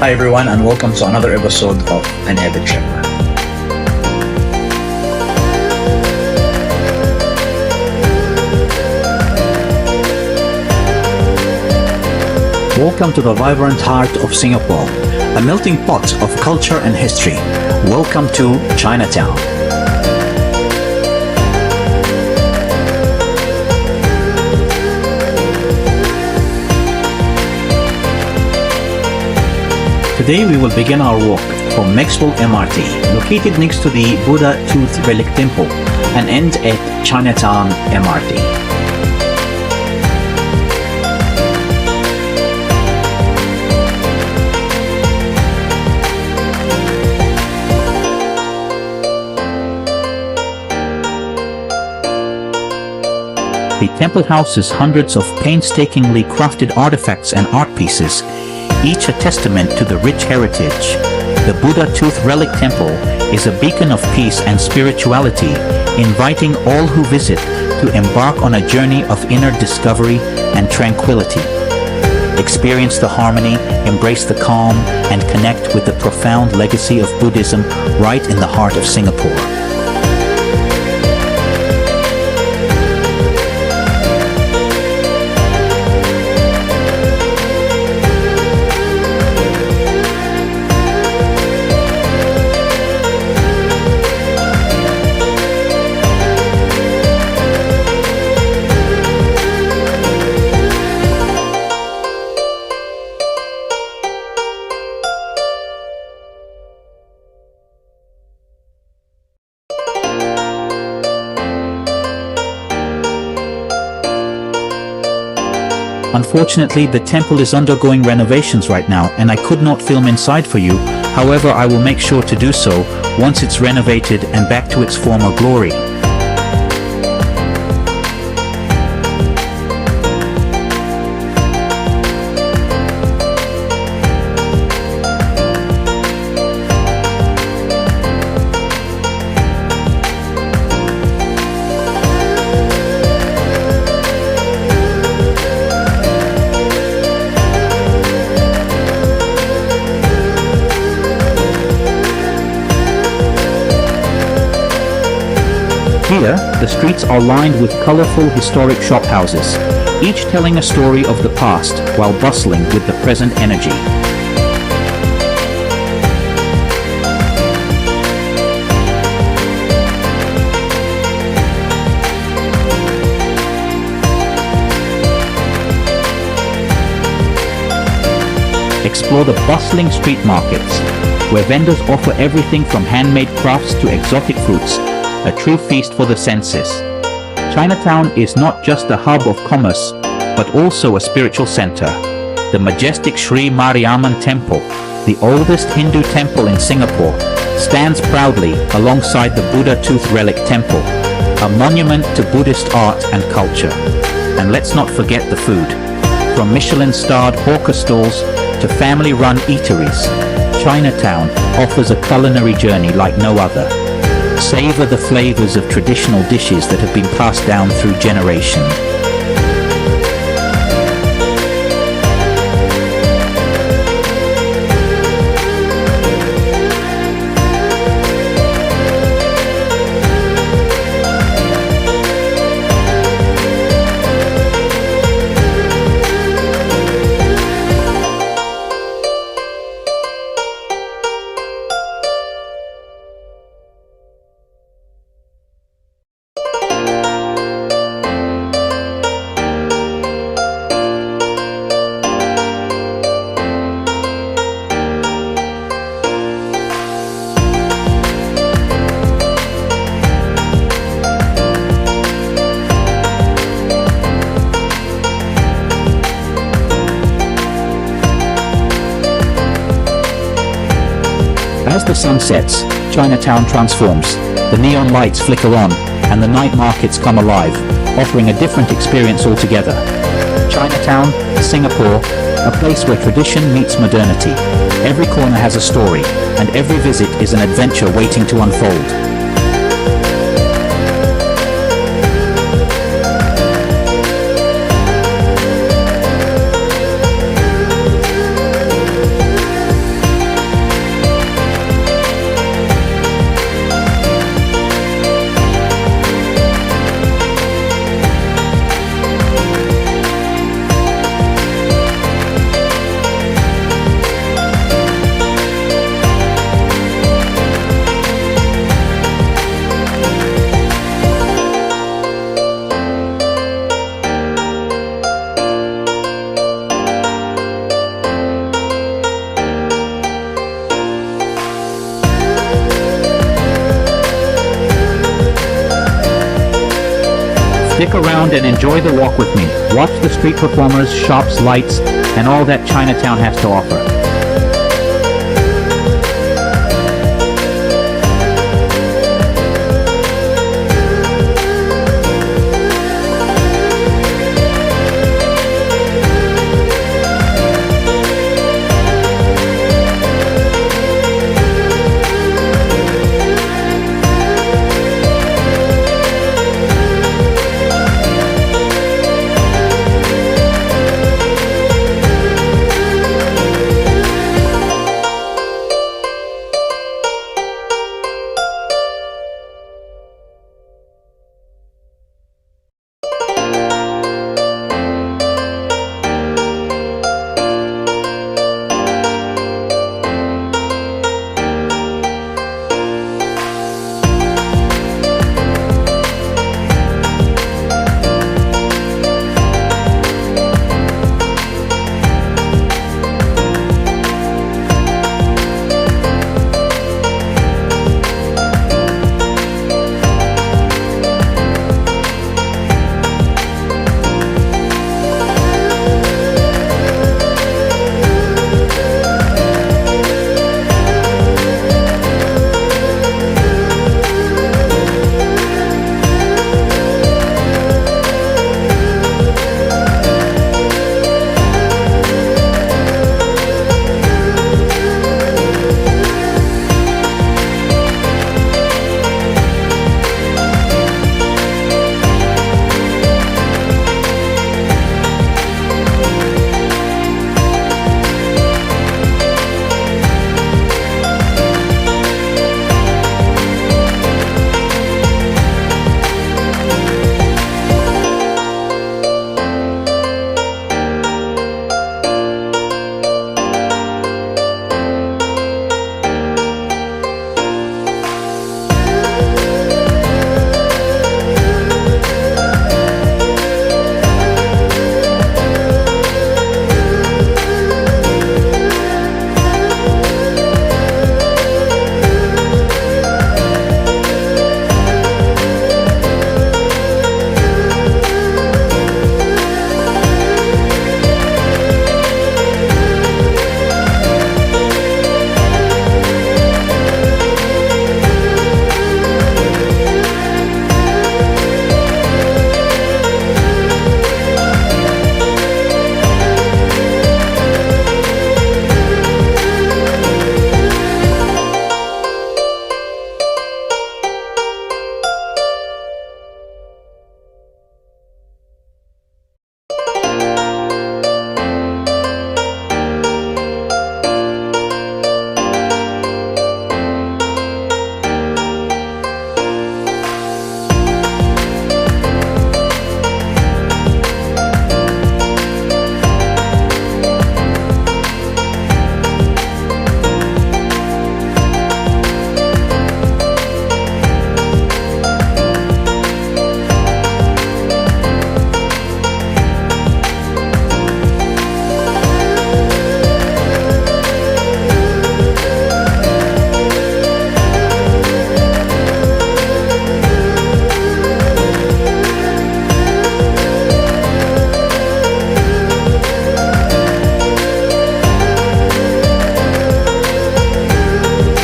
Hi everyone, and welcome to another episode of An Avid Traveler. Welcome to the vibrant heart of Singapore, a melting pot of culture and history. Welcome to Chinatown. Today we will begin our walk from Maxwell MRT, located next to the Buddha Tooth Relic Temple, and end at Chinatown MRT. The temple houses hundreds of painstakingly crafted artifacts and art pieces, each a testament to the rich heritage. The Buddha Tooth Relic Temple is a beacon of peace and spirituality, inviting all who visit to embark on a journey of inner discovery and tranquility. Experience the harmony, embrace the calm, and connect with the profound legacy of Buddhism right in the heart of Singapore. Unfortunately, the temple is undergoing renovations right now, and I could not film inside for you. However, I will make sure to do so once it's renovated and back to its former glory. Here, the streets are lined with colorful historic shophouses, each telling a story of the past while bustling with the present energy. Explore the bustling street markets, where vendors offer everything from handmade crafts to exotic fruits, a true feast for the senses. Chinatown is not just a hub of commerce, but also a spiritual center. The majestic Sri Mariamman Temple, the oldest Hindu temple in Singapore, stands proudly alongside the Buddha Tooth Relic Temple, a monument to Buddhist art and culture. And let's not forget the food. From Michelin-starred hawker stalls to family-run eateries, Chinatown offers a culinary journey like no other. Savor the flavors of traditional dishes that have been passed down through generations. As the sun sets, Chinatown transforms. The neon lights flicker on, and the night markets come alive, offering a different experience altogether. Chinatown, Singapore, a place where tradition meets modernity. Every corner has a story, and every visit is an adventure waiting to unfold. Stick around and enjoy the walk with me. Watch the street performers, shops, lights, and all that Chinatown has to offer.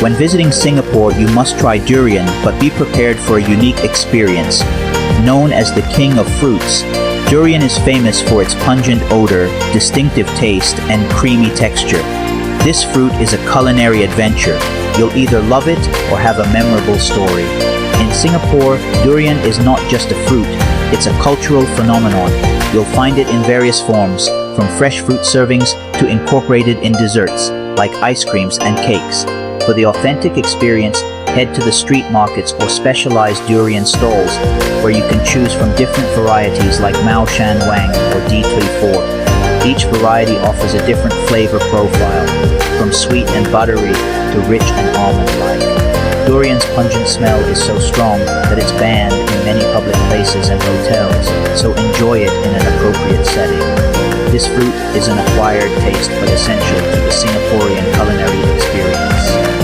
When visiting Singapore, you must try durian, but be prepared for a unique experience. Known as the king of fruits, durian is famous for its pungent odor, distinctive taste, and creamy texture. This fruit is a culinary adventure. You'll either love it or have a memorable story. In Singapore, durian is not just a fruit, it's a cultural phenomenon. You'll find it in various forms, from fresh fruit servings to incorporated in desserts, like ice creams and cakes. For the authentic experience, head to the street markets or specialized durian stalls, where you can choose from different varieties like Mao Shan Wang or D34. Each variety offers a different flavor profile, from sweet and buttery to rich and almond-like. Durian's pungent smell is so strong that it's banned in many public places and hotels, so enjoy it in an appropriate setting. This fruit is an acquired taste but essential to the Singaporean culinary experience.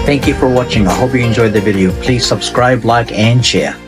Thank you for watching. I hope you enjoyed the video. Please subscribe, like, and share.